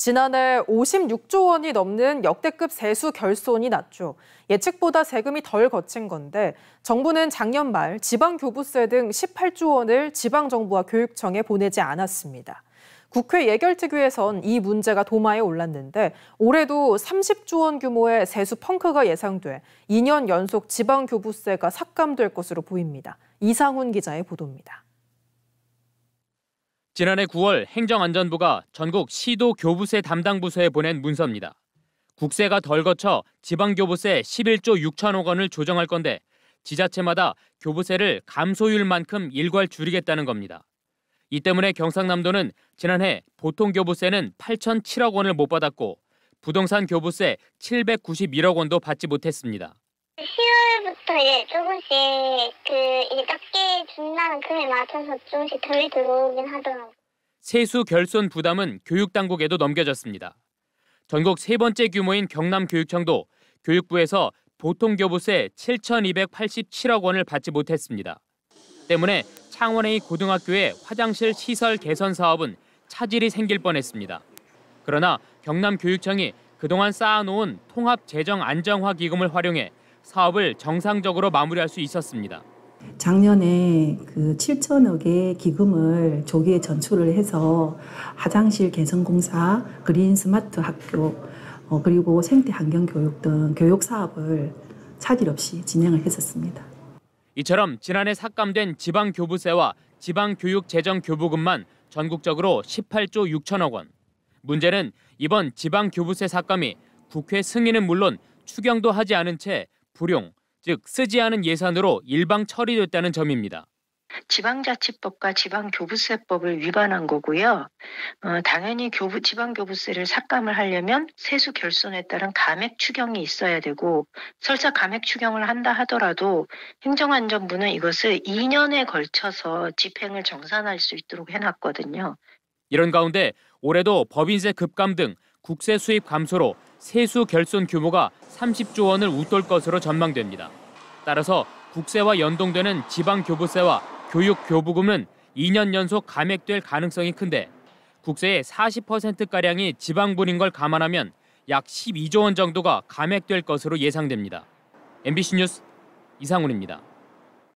지난해 56조 원이 넘는 역대급 세수 결손이 났죠. 예측보다 세금이 덜 거친 건데 정부는 작년 말 지방교부세 등 18조 원을 지방정부와 교육청에 보내지 않았습니다. 국회 예결특위에선 이 문제가 도마에 올랐는데 올해도 30조 원 규모의 세수 펑크가 예상돼 2년 연속 지방교부세가 삭감될 것으로 보입니다. 이상훈 기자의 보도입니다. 지난해 9월 행정안전부가 전국 시도 교부세 담당 부서에 보낸 문서입니다. 국세가 덜 거쳐 지방교부세 11조 6천억 원을 조정할 건데 지자체마다 교부세를 감소율만큼 일괄 줄이겠다는 겁니다. 이 때문에 경상남도는 지난해 보통교부세는 8,007억 원을 못 받았고 부동산 교부세 791억 원도 받지 못했습니다. 10월부터 조금씩 이제 낮게 준다는 금액에 맞춰서 조금씩 덜 들어오긴 하더라고요. 세수 결손 부담은 교육당국에도 넘겨졌습니다. 전국 세 번째 규모인 경남교육청도 교육부에서 보통교부세 7,287억 원을 받지 못했습니다. 때문에 창원의 고등학교의 화장실 시설 개선 사업은 차질이 생길 뻔했습니다. 그러나 경남교육청이 그동안 쌓아놓은 통합재정안정화기금을 활용해 사업을 정상적으로 마무리할 수 있었습니다. 작년에 7천억의 기금을 조기에 전출을 해서 화장실 개선공사, 그린 스마트 학교, 그리고 생태 환경 교육 등 교육 사업을 차질 없이 진행을 했었습니다. 이처럼 지난해 삭감된 지방교부세와 지방교육재정교부금만 전국적으로 18조 6천억 원. 문제는 이번 지방교부세 삭감이 국회 승인은 물론 추경도 하지 않은 채 불용, 즉 쓰지 않은 예산으로 일방 처리됐다는 점입니다. 지방자치법과 지방교부세법을 위반한 거고요. 당연히 지방교부세를 삭감을 하려면 세수 결손에 따른 감액 추경이 있어야 되고 설사 감액 추경을 한다 하더라도 행정안전부는 이것을 2년에 걸쳐서 집행을 정산할 수 있도록 해놨거든요. 이런 가운데 올해도 법인세 급감 등 국세 수입 감소로 세수 결손 규모가 30조 원을 웃돌 것으로 전망됩니다. 따라서 국세와 연동되는 지방교부세와 교육교부금은 2년 연속 감액될 가능성이 큰데 국세의 40%가량이 지방분인 걸 감안하면 약 12조 원 정도가 감액될 것으로 예상됩니다. MBC 뉴스 이상훈입니다.